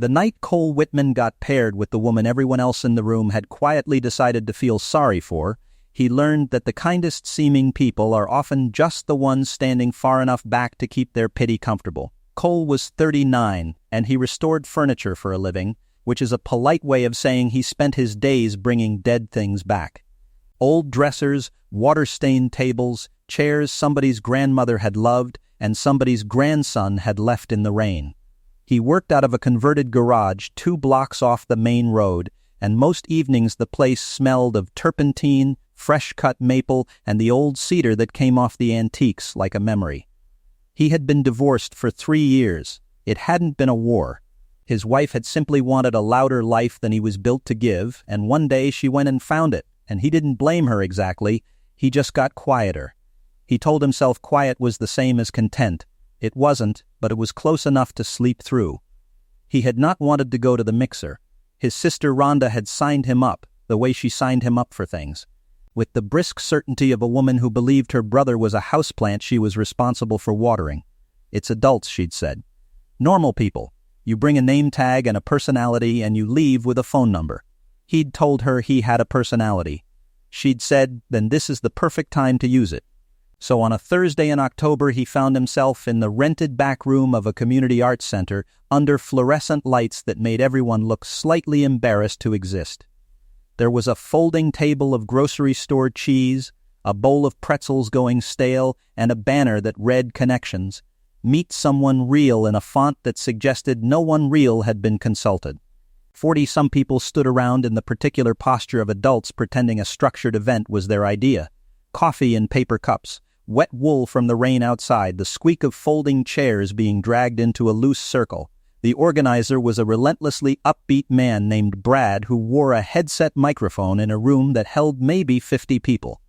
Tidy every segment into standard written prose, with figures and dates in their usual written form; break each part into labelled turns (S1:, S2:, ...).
S1: The night Cole Whitman got paired with the woman everyone else in the room had quietly decided to feel sorry for, he learned that the kindest-seeming people are often just the ones standing far enough back to keep their pity comfortable. Cole was 39, and he restored furniture for a living, which is a polite way of saying he spent his days bringing dead things back. Old dressers, water-stained tables, chairs somebody's grandmother had loved and somebody's grandson had left in the rain. He worked out of a converted garage 2 blocks off the main road, and most evenings the place smelled of turpentine, fresh-cut maple, and the old cedar that came off the antiques like a memory. He had been divorced for 3 years. It hadn't been a war. His wife had simply wanted a louder life than he was built to give, and one day she went and found it, and he didn't blame her exactly. He just got quieter. He told himself quiet was the same as content. It wasn't, but it was close enough to sleep through. He had not wanted to go to the mixer. His sister Rhonda had signed him up, the way she signed him up for things. With the brisk certainty of a woman who believed her brother was a houseplant she was responsible for watering. It's adults, she'd said. Normal people. You bring a name tag and a personality and you leave with a phone number. He'd told her he had a personality. She'd said, then this is the perfect time to use it. So on a Thursday in October he found himself in the rented back room of a community arts center under fluorescent lights that made everyone look slightly embarrassed to exist. There was a folding table of grocery store cheese, a bowl of pretzels going stale, and a banner that read Connections. Meet someone real in a font that suggested no one real had been consulted. 40-some people stood around in the particular posture of adults pretending a structured event was their idea. Coffee in paper cups, wet wool from the rain outside, the squeak of folding chairs being dragged into a loose circle. The organizer was a relentlessly upbeat man named Brad who wore a headset microphone in a room that held maybe 50 people.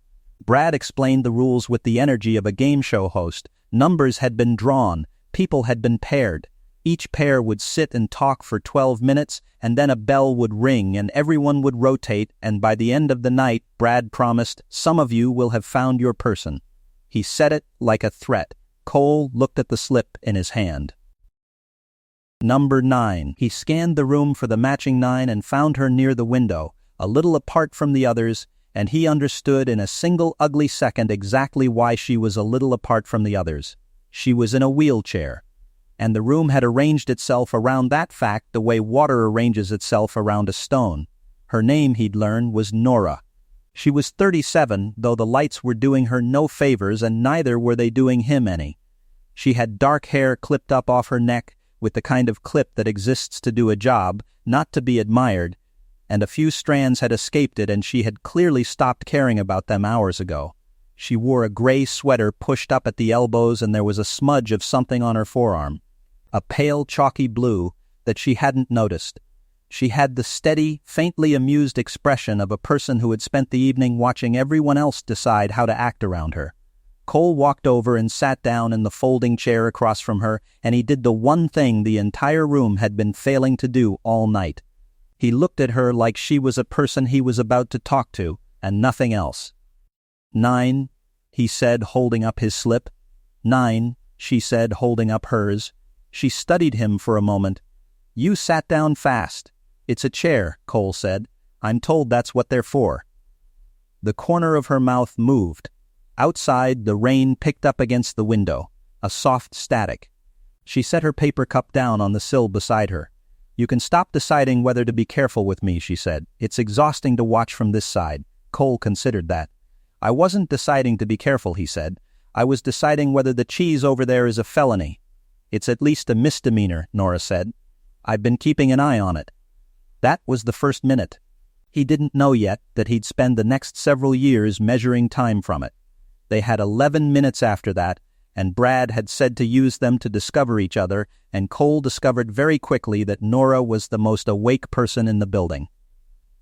S1: Brad explained the rules with the energy of a game show host. Numbers had been drawn, people had been paired. Each pair would sit and talk for 12 minutes, and then a bell would ring and everyone would rotate, and by the end of the night, Brad promised, some of you will have found your person. He said it like a threat. Cole looked at the slip in his hand. Number 9. He scanned the room for the matching 9 and found her near the window, a little apart from the others, and he understood in a single ugly second exactly why she was a little apart from the others. She was in a wheelchair. And the room had arranged itself around that fact the way water arranges itself around a stone. Her name, he'd learned, was Nora. She was 37, though the lights were doing her no favors and neither were they doing him any. She had dark hair clipped up off her neck, with the kind of clip that exists to do a job, not to be admired, and a few strands had escaped it and she had clearly stopped caring about them hours ago. She wore a gray sweater pushed up at the elbows and there was a smudge of something on her forearm. A pale, chalky blue that she hadn't noticed. She had the steady, faintly amused expression of a person who had spent the evening watching everyone else decide how to act around her. Cole walked over and sat down in the folding chair across from her, and he did the one thing the entire room had been failing to do all night. He looked at her like she was a person he was about to talk to, and nothing else. 9, he said, holding up his slip. 9, she said, holding up hers. She studied him for a moment. You sat down fast. It's a chair, Cole said. I'm told that's what they're for. The corner of her mouth moved. Outside, the rain picked up against the window, a soft static. She set her paper cup down on the sill beside her. You can stop deciding whether to be careful with me, she said. It's exhausting to watch from this side. Cole considered that. I wasn't deciding to be careful, he said. I was deciding whether the cheese over there is a felony. It's at least a misdemeanor, Nora said. I've been keeping an eye on it. That was the first minute. He didn't know yet that he'd spend the next several years measuring time from it. They had 11 minutes after that, and Brad had said to use them to discover each other, and Cole discovered very quickly that Nora was the most awake person in the building.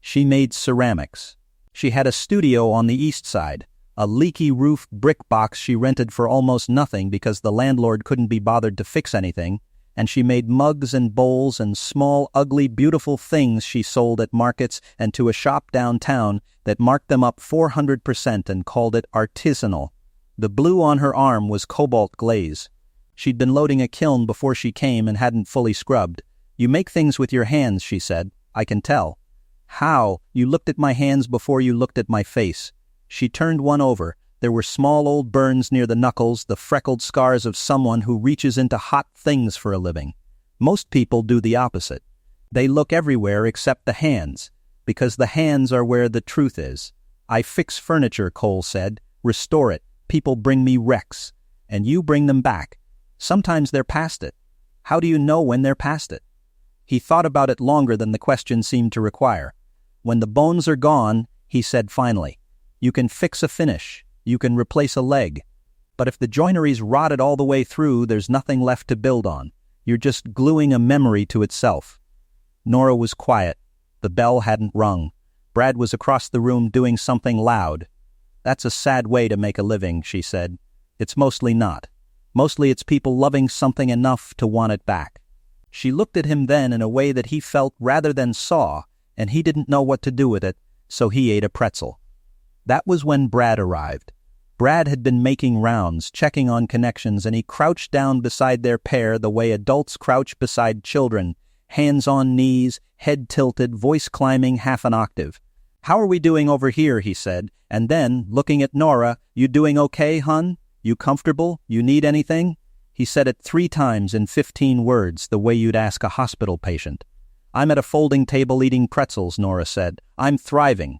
S1: She made ceramics. She had a studio on the east side, a leaky-roofed brick box she rented for almost nothing because the landlord couldn't be bothered to fix anything, and she made mugs and bowls and small, ugly, beautiful things she sold at markets and to a shop downtown that marked them up 400% and called it artisanal. The blue on her arm was cobalt glaze. She'd been loading a kiln before she came and hadn't fully scrubbed. You make things with your hands, she said. I can tell. How? You looked at my hands before you looked at my face. She turned one over. There were small old burns near the knuckles, the freckled scars of someone who reaches into hot things for a living. Most people do the opposite. They look everywhere except the hands, because the hands are where the truth is. I fix furniture, Cole said. Restore it. People bring me wrecks. And you bring them back. Sometimes they're past it. How do you know when they're past it? He thought about it longer than the question seemed to require. When the bones are gone, he said finally, you can fix a finish. You can replace a leg. But if the joinery's rotted all the way through, there's nothing left to build on. You're just gluing a memory to itself. Nora was quiet. The bell hadn't rung. Brad was across the room doing something loud. That's a sad way to make a living, she said. It's mostly not. Mostly it's people loving something enough to want it back. She looked at him then in a way that he felt rather than saw, and he didn't know what to do with it, so he ate a pretzel. That was when Brad arrived. Brad had been making rounds, checking on connections, and he crouched down beside their pair the way adults crouch beside children, hands on knees, head tilted, voice climbing half an octave. How are we doing over here, he said, and then, looking at Nora, you doing okay, hun? You comfortable? You need anything? He said it 3 times in 15 words, the way you'd ask a hospital patient. I'm at a folding table eating pretzels, Nora said. I'm thriving.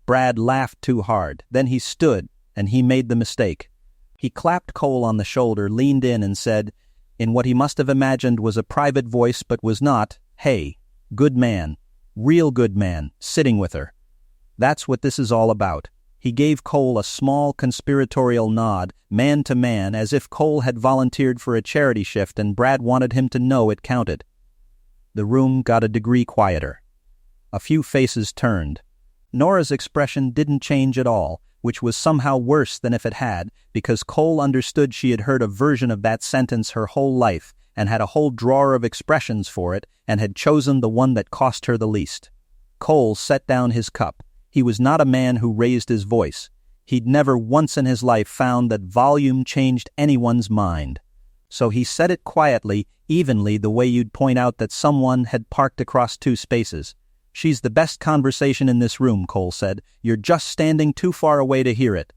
S1: Brad laughed too hard. Then he stood, and he made the mistake. He clapped Cole on the shoulder, leaned in, and said, in what he must have imagined was a private voice but was not, hey, good man, real good man, sitting with her. That's what this is all about. He gave Cole a small conspiratorial nod, man to man, as if Cole had volunteered for a charity shift and Brad wanted him to know it counted. The room got a degree quieter. A few faces turned. Nora's expression didn't change at all, which was somehow worse than if it had, because Cole understood she had heard a version of that sentence her whole life and had a whole drawer of expressions for it and had chosen the one that cost her the least. Cole set down his cup. He was not a man who raised his voice. He'd never once in his life found that volume changed anyone's mind. So he said it quietly, evenly, the way you'd point out that someone had parked across 2 spaces. She's the best conversation in this room, Cole said. You're just standing too far away to hear it.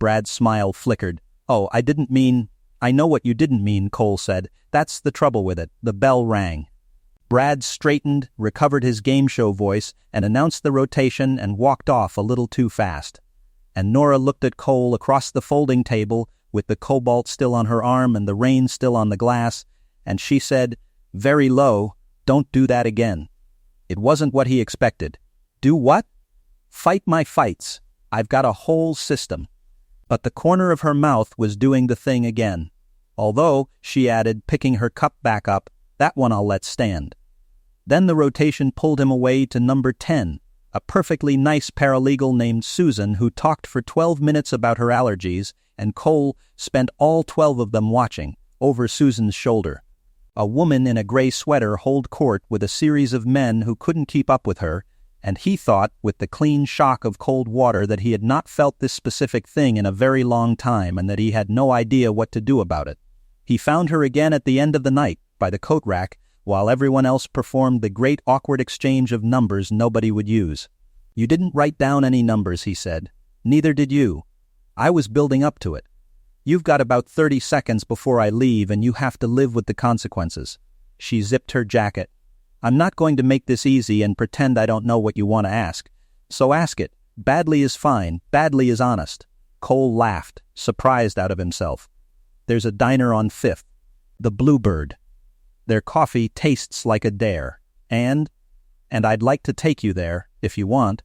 S1: Brad's smile flickered. Oh, I didn't mean... I know what you didn't mean, Cole said. That's the trouble with it. The bell rang. Brad straightened, recovered his game show voice, and announced the rotation and walked off a little too fast. And Nora looked at Cole across the folding table, with the cobalt still on her arm and the rain still on the glass, and she said, very low, don't do that again. It wasn't what he expected. Do what? Fight my fights. I've got a whole system. But the corner of her mouth was doing the thing again. Although, she added, picking her cup back up, that one I'll let stand. Then the rotation pulled him away to number 10, a perfectly nice paralegal named Susan who talked for 12 minutes about her allergies, and Cole spent all 12 of them watching, over Susan's shoulder. A woman in a gray sweater held court with a series of men who couldn't keep up with her, and he thought, with the clean shock of cold water, that he had not felt this specific thing in a very long time and that he had no idea what to do about it. He found her again at the end of the night, by the coat rack, while everyone else performed the great awkward exchange of numbers nobody would use. You didn't write down any numbers, he said. Neither did you. I was building up to it. You've got about 30 seconds before I leave and you have to live with the consequences. She zipped her jacket. I'm not going to make this easy and pretend I don't know what you want to ask. So ask it. Badly is fine. Badly is honest. Cole laughed, surprised out of himself. There's a diner on 5th. The Bluebird. Their coffee tastes like a dare. And I'd like to take you there, if you want.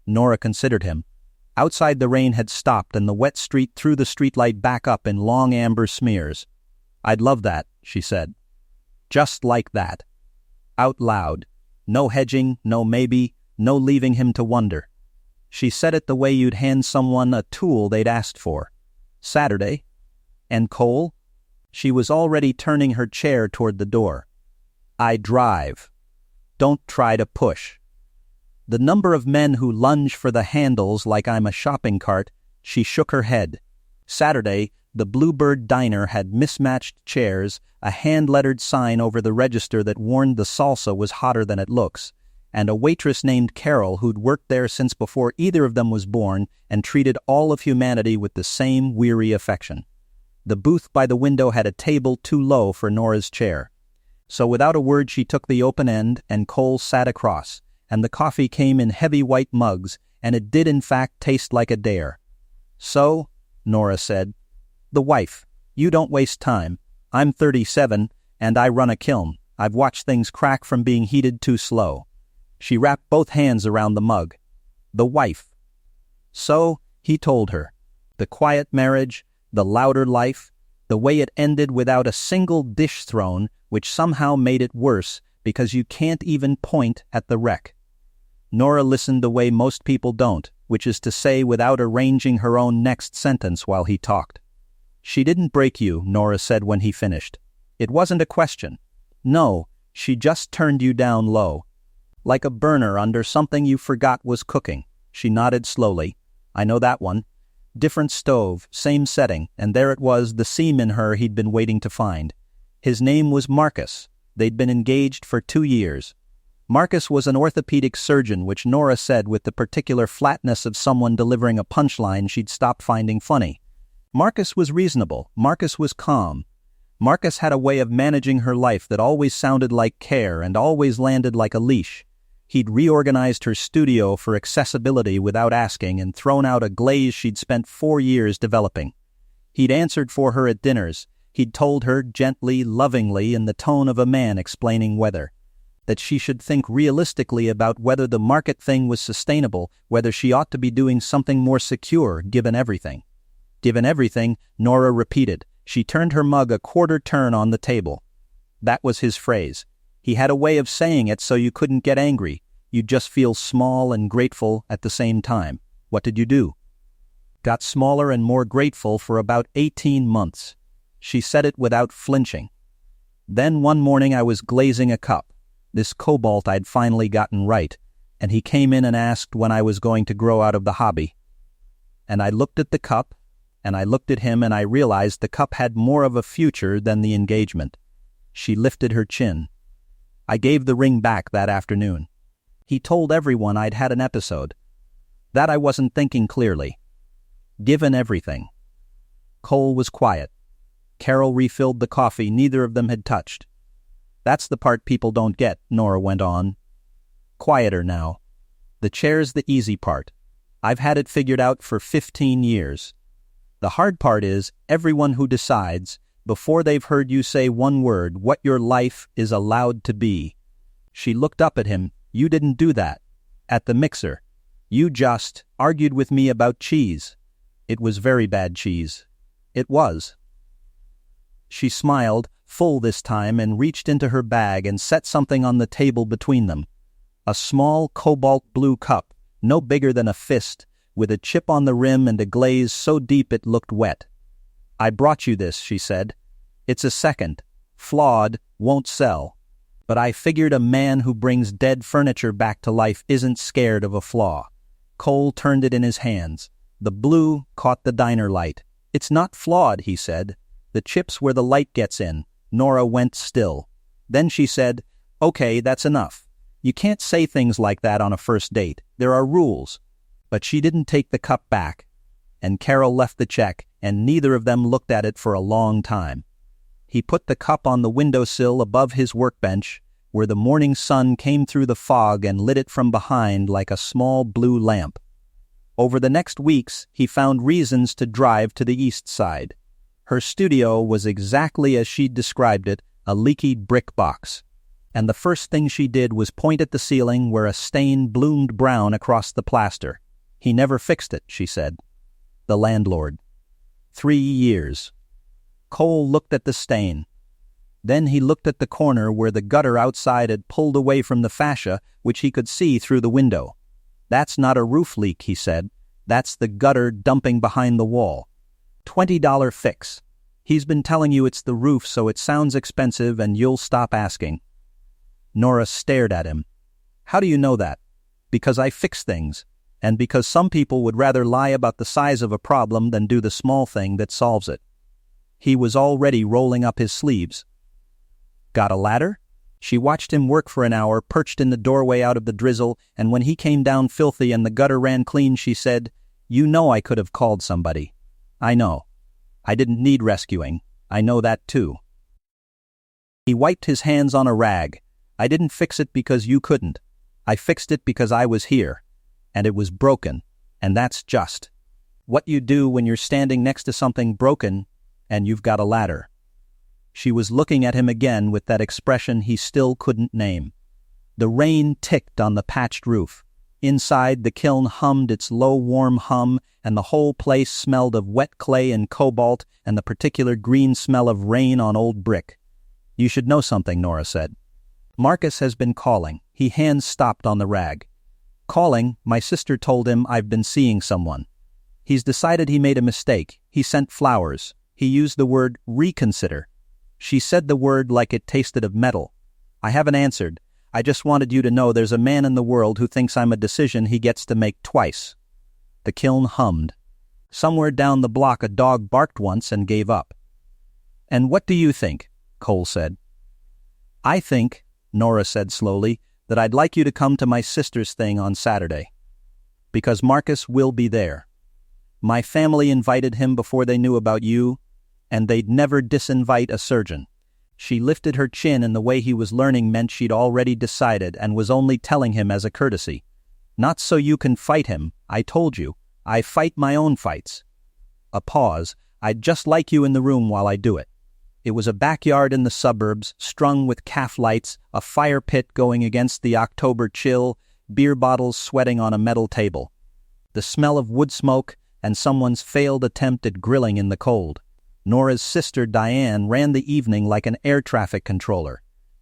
S1: Nora considered him. Outside the rain had stopped and the wet street threw the streetlight back up in long amber smears. I'd love that, she said. Just like that. Out loud. No hedging, no maybe, no leaving him to wonder. She said it the way you'd hand someone a tool they'd asked for. Saturday. And Cole? She was already turning her chair toward the door. I drive. Don't try to push. The number of men who lunge for the handles like I'm a shopping cart, she shook her head. Saturday, The Bluebird Diner had mismatched chairs, a hand-lettered sign over the register that warned the salsa was hotter than it looks, and a waitress named Carol who'd worked there since before either of them was born and treated all of humanity with the same weary affection. The booth by the window had a table too low for Nora's chair. So without a word she took the open end and Cole sat across, and the coffee came in heavy white mugs, and it did in fact taste like a dare. "So," Nora said, "the wife. You don't waste time. I'm 37, and I run a kiln. I've watched things crack from being heated too slow." She wrapped both hands around the mug. "The wife." So, he told her. The quiet marriage, the louder life, the way it ended without a single dish thrown, which somehow made it worse because you can't even point at the wreck. Nora listened the way most people don't, which is to say without arranging her own next sentence while he talked. "She didn't break you," Nora said when he finished. "It wasn't a question. No, she just turned you down low. Like a burner under something you forgot was cooking." She nodded slowly. "I know that one. Different stove, same setting, and there it was, the seam in her he'd been waiting to find. His name was Marcus. They'd been engaged for 2 years. Marcus was an orthopedic surgeon, which Nora said with the particular flatness of someone delivering a punchline she'd stopped finding funny. Marcus was reasonable. Marcus was calm. Marcus had a way of managing her life that always sounded like care and always landed like a leash. He'd reorganized her studio for accessibility without asking and thrown out a glaze she'd spent 4 years developing. He'd answered for her at dinners. He'd told her, gently, lovingly, in the tone of a man explaining weather, that she should think realistically about whether the market thing was sustainable, whether she ought to be doing something more secure, given everything. Given everything, Nora repeated. She turned her mug a quarter turn on the table. That was his phrase. He had a way of saying it so you couldn't get angry. You'd just feel small and grateful at the same time. What did you do? Got smaller and more grateful for about 18 months. She said it without flinching. Then one morning I was glazing a cup, this cobalt I'd finally gotten right, and he came in and asked when I was going to grow out of the hobby. And I looked at the cup, and I looked at him, and I realized the cup had more of a future than the engagement. She lifted her chin. I gave the ring back that afternoon. He told everyone I'd had an episode. That I wasn't thinking clearly. Given everything. Cole was quiet. Carol refilled the coffee neither of them had touched. "That's the part people don't get," Nora went on. "Quieter now. The chair's the easy part. I've had it figured out for 15 years. The hard part is everyone who decides, before they've heard you say one word, what your life is allowed to be." She looked up at him. "You didn't do that. At the mixer. You just argued with me about cheese. It was very bad cheese. It was." She smiled, full this time, and reached into her bag and set something on the table between them. A small cobalt blue cup, no bigger than a fist, with a chip on the rim and a glaze so deep it looked wet. "I brought you this," she said. "It's a second. Flawed, won't sell. But I figured a man who brings dead furniture back to life isn't scared of a flaw." Cole turned it in his hands. The blue caught the diner light. "It's not flawed," he said. "The chip's where the light gets in." Nora went still. Then she said, "Okay, that's enough. You can't say things like that on a first date. There are rules." But she didn't take the cup back. And Carol left the check, and neither of them looked at it for a long time. He put the cup on the windowsill above his workbench, where the morning sun came through the fog and lit it from behind like a small blue lamp. Over the next weeks, he found reasons to drive to the east side. Her studio was exactly as she'd described it, a leaky brick box. And the first thing she did was point at the ceiling where a stain bloomed brown across the plaster. "He never fixed it," she said. The landlord. 3 years. Cole looked at the stain. Then he looked at the corner where the gutter outside had pulled away from the fascia, which he could see through the window. "That's not a roof leak," he said. "That's the gutter dumping behind the wall. $20 fix. He's been telling you it's the roof, so it sounds expensive and you'll stop asking." Nora stared at him. "How do you know that?" "Because I fix things, and because some people would rather lie about the size of a problem than do the small thing that solves it." He was already rolling up his sleeves. Got a ladder? She watched him work for an hour, perched in the doorway out of the drizzle, and when he came down filthy and the gutter ran clean, she said, "You know I could have called somebody. I know. I didn't need rescuing. I know that too." He wiped his hands on a rag. "I didn't fix it because you couldn't. I fixed it because I was here. And it was broken. And that's just what you do when you're standing next to something broken and you've got a ladder." She was looking at him again with that expression he still couldn't name. The rain ticked on the patched roof. Inside, the kiln hummed its low, warm hum, and the whole place smelled of wet clay and cobalt and the particular green smell of rain on old brick. "You should know something," Nora said. "Marcus has been calling." He hands stopped on the rag. "Calling, my sister told him I've been seeing someone. He's decided he made a mistake. He sent flowers. He used the word reconsider. She said the word like it tasted of metal. I haven't answered. I just wanted you to know there's a man in the world who thinks I'm a decision he gets to make twice." The kiln hummed. Somewhere down the block a dog barked once and gave up. "And what do you think?" Cole said. "I think," Nora said slowly, "that I'd like you to come to my sister's thing on Saturday. Because Marcus will be there. My family invited him before they knew about you, and they'd never disinvite a surgeon." She lifted her chin in the way he was learning meant she'd already decided and was only telling him as a courtesy. "Not so you can fight him, I told you. I fight my own fights." A pause. "I'd just like you in the room while I do it." It was a backyard in the suburbs, strung with calf lights, a fire pit going against the October chill, beer bottles sweating on a metal table. The smell of wood smoke and someone's failed attempt at grilling in the cold. Nora's sister Diane ran the evening like an air traffic controller,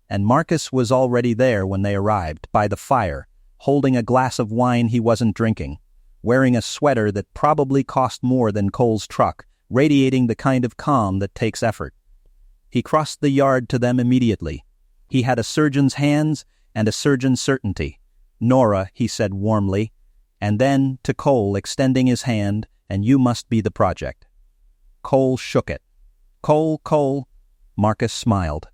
S1: and Marcus was already there when they arrived, by the fire, holding a glass of wine he wasn't drinking, wearing a sweater that probably cost more than Cole's truck, radiating the kind of calm that takes effort. He crossed the yard to them immediately. He had a surgeon's hands and a surgeon's certainty. "Nora," he said warmly, and then to Cole, extending his hand, "and you must be the project." Cole shook it. Cole," Marcus smiled.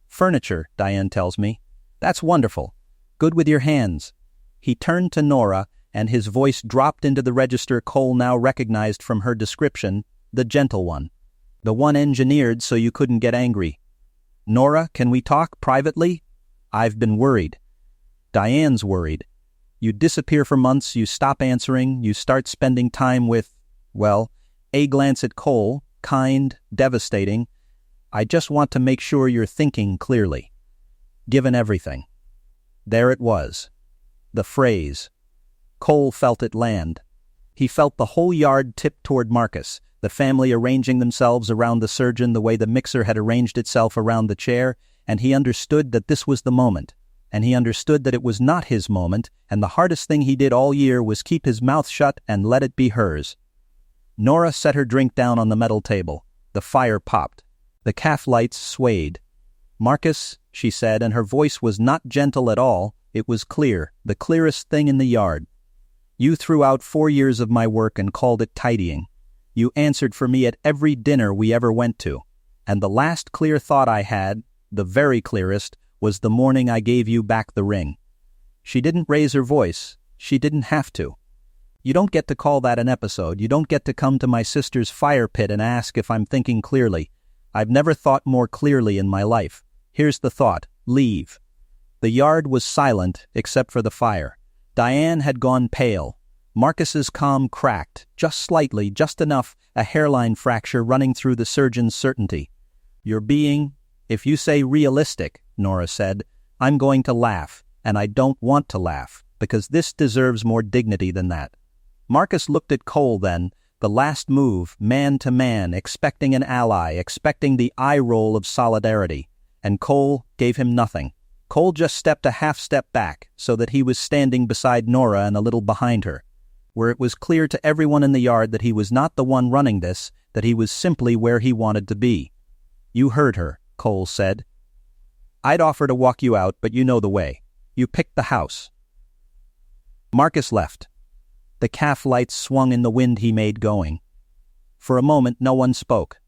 S1: "Furniture, Diane tells me. That's wonderful. Good with your hands." He turned to Nora, and his voice dropped into the register Cole now recognized from her description, the gentle one. The one engineered so you couldn't get angry. "Nora, can we talk privately? I've been worried." Diane's worried. You disappear for months, you stop answering, you start spending time with, well, a glance at Cole, kind, devastating. "I just want to make sure you're thinking clearly. Given everything." There it was. The phrase. Cole felt it land. He felt the whole yard tip toward Marcus, the family arranging themselves around the surgeon the way the mixer had arranged itself around the chair, and he understood that this was the moment. And he understood that it was not his moment, and the hardest thing he did all year was keep his mouth shut and let it be hers. Nora set her drink down on the metal table. The fire popped. The calf lights swayed. "Marcus," she said, and her voice was not gentle at all, it was clear, the clearest thing in the yard. "You threw out 4 years of my work and called it tidying. You answered for me at every dinner we ever went to. And the last clear thought I had, the very clearest, was the morning I gave you back the ring." She didn't raise her voice. She didn't have to. "You don't get to call that an episode. You don't get to come to my sister's fire pit and ask if I'm thinking clearly. I've never thought more clearly in my life. Here's the thought. Leave." The yard was silent except for the fire. Diane had gone pale. Marcus's calm cracked, just slightly, just enough, a hairline fracture running through the surgeon's certainty. "You're being, if you say realistic," Nora said, "I'm going to laugh, and I don't want to laugh, because this deserves more dignity than that." Marcus looked at Cole then, the last move, man to man, expecting an ally, expecting the eye roll of solidarity, and Cole gave him nothing. Cole just stepped a half step back, so that he was standing beside Nora and a little behind her, where it was clear to everyone in the yard that he was not the one running this, that he was simply where he wanted to be. "You heard her," Cole said. "I'd offer to walk you out, but you know the way. You picked the house." Marcus left. The calf lights swung in the wind he made going. For a moment no one spoke.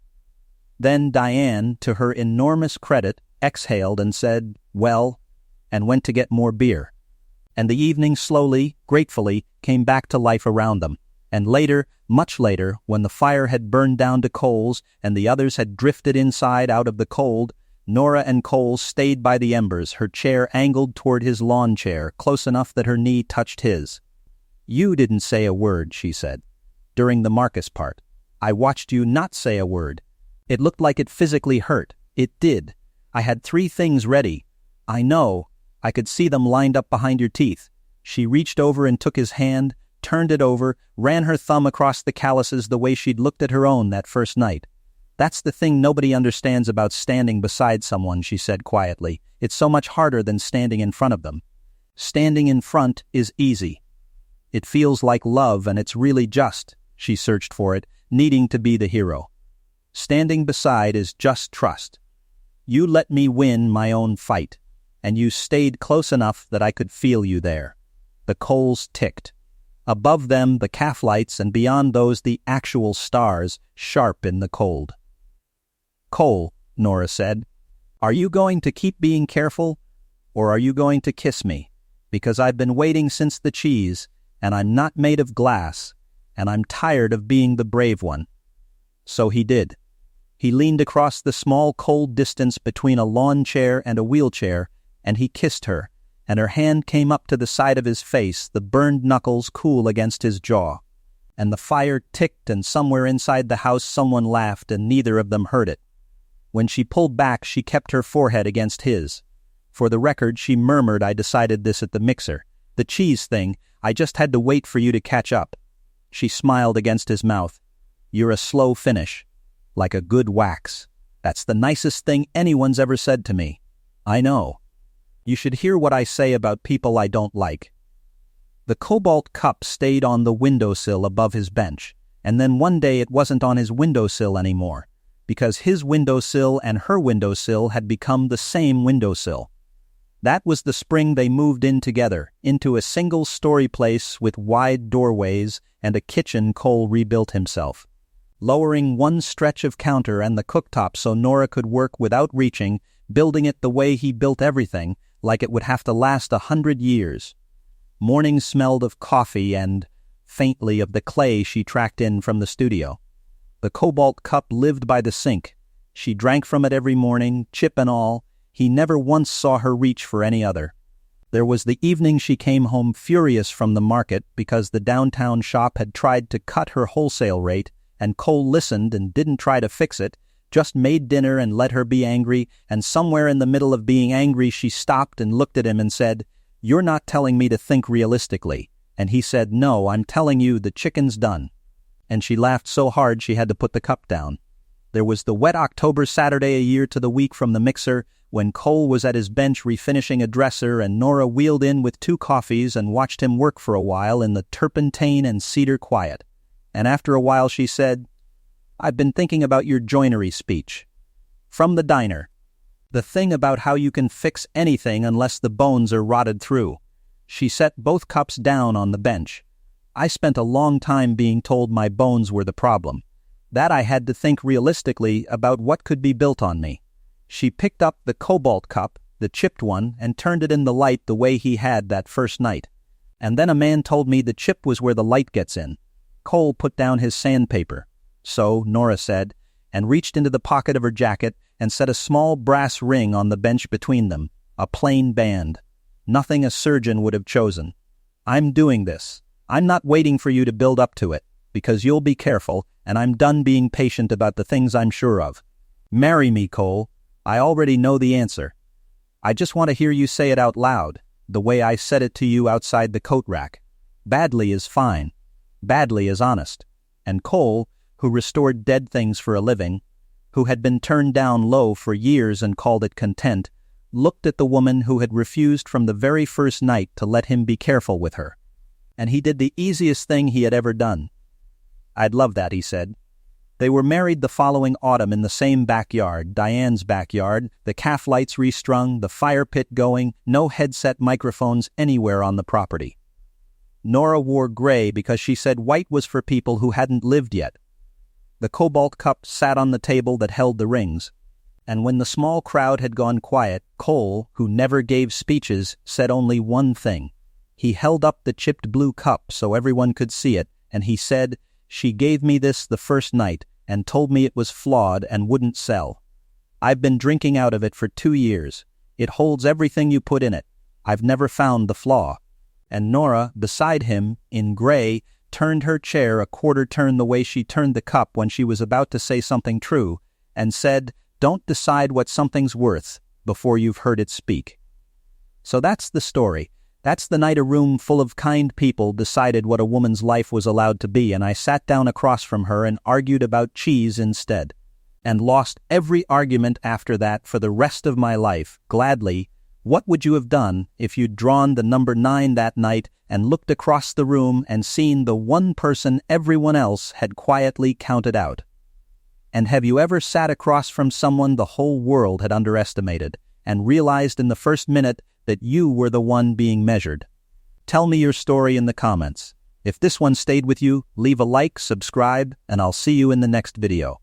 S1: Then Diane, to her enormous credit, exhaled and said, "Well," and went to get more beer. And the evening slowly, gratefully, came back to life around them. And later, much later, when the fire had burned down to coals and the others had drifted inside out of the cold, Nora and Cole stayed by the embers, her chair angled toward his lawn chair, close enough that her knee touched his. "You didn't say a word," she said. "During the Marcus part. I watched you not say a word. It looked like it physically hurt. It did. I had 3 things ready. I know. I could see them lined up behind your teeth." She reached over and took his hand, turned it over, ran her thumb across the calluses the way she'd looked at her own that first night. "That's the thing nobody understands about standing beside someone," she said quietly. "It's so much harder than standing in front of them. Standing in front is easy. It feels like love, and it's really just," she searched for it, needing to be the hero. "Standing beside is just trust. You let me win my own fight, and you stayed close enough that I could feel you there." The coals ticked. Above them the calf lights, and beyond those the actual stars, sharp in the cold. "Cole," Nora said, "are you going to keep being careful, or are you going to kiss me? Because I've been waiting since the cheese, and I'm not made of glass, and I'm tired of being the brave one." So he did. He leaned across the small cold distance between a lawn chair and a wheelchair, and he kissed her, and her hand came up to the side of his face, the burned knuckles cool against his jaw. And the fire ticked, and somewhere inside the house someone laughed, and neither of them heard it. When she pulled back, she kept her forehead against his. For the record, she murmured, "I decided this at the mixer. The cheese thing, I just had to wait for you to catch up." She smiled against his mouth. "You're a slow finish. Like a good wax. That's the nicest thing anyone's ever said to me. I know. You should hear what I say about people I don't like." The cobalt cup stayed on the windowsill above his bench, and then one day it wasn't on his windowsill anymore, because his windowsill and her windowsill had become the same windowsill. That was the spring they moved in together, into a single-story place with wide doorways and a kitchen Cole rebuilt himself. Lowering one stretch of counter and the cooktop so Nora could work without reaching, building it the way he built everything, like it would have to last 100 years. Mornings smelled of coffee and, faintly, of the clay she tracked in from the studio. The cobalt cup lived by the sink. She drank from it every morning, chip and all. He never once saw her reach for any other. There was the evening she came home furious from the market because the downtown shop had tried to cut her wholesale rate, and Cole listened and didn't try to fix it, just made dinner and let her be angry, and somewhere in the middle of being angry she stopped and looked at him and said, "You're not telling me to think realistically." And he said, "No, I'm telling you the chicken's done." And she laughed so hard she had to put the cup down. There was the wet October Saturday a year to the week from the mixer, when Cole was at his bench refinishing a dresser and Nora wheeled in with 2 coffees and watched him work for a while in the turpentine and cedar quiet. And after a while she said, "I've been thinking about your joinery speech. From the diner. The thing about how you can fix anything unless the bones are rotted through." She set both cups down on the bench. "I spent a long time being told my bones were the problem. That I had to think realistically about what could be built on me." She picked up the cobalt cup, the chipped one, and turned it in the light the way he had that first night. "And then a man told me the chip was where the light gets in." Cole put down his sandpaper. "So," Nora said, and reached into the pocket of her jacket and set a small brass ring on the bench between them, a plain band. Nothing a surgeon would have chosen. "I'm doing this. I'm not waiting for you to build up to it, because you'll be careful, and I'm done being patient about the things I'm sure of. Marry me, Cole. I already know the answer. I just want to hear you say it out loud, the way I said it to you outside the coat rack. Badly is fine. Badly is honest." And Cole, who restored dead things for a living, who had been turned down low for years and called it content, looked at the woman who had refused from the very first night to let him be careful with her. And he did the easiest thing he had ever done. "I'd love that," he said. They were married the following autumn in the same backyard, Diane's backyard, the calf lights restrung, the fire pit going, no headset microphones anywhere on the property. Nora wore gray because she said white was for people who hadn't lived yet. The cobalt cup sat on the table that held the rings. And when the small crowd had gone quiet, Cole, who never gave speeches, said only one thing. He held up the chipped blue cup so everyone could see it, and he said, "She gave me this the first night and told me it was flawed and wouldn't sell. I've been drinking out of it for 2 years. It holds everything you put in it. I've never found the flaw." And Nora, beside him, in gray, turned her chair a quarter turn the way she turned the cup when she was about to say something true, and said, "Don't decide what something's worth before you've heard it speak." So that's the story. That's the night a room full of kind people decided what a woman's life was allowed to be, and I sat down across from her and argued about cheese instead. And lost every argument after that for the rest of my life, gladly. What would you have done if you'd drawn the number 9 that night and looked across the room and seen the one person everyone else had quietly counted out? And have you ever sat across from someone the whole world had underestimated and realized in the first minute that you were the one being measured? Tell me your story in the comments. If this one stayed with you, leave a like, subscribe, and I'll see you in the next video.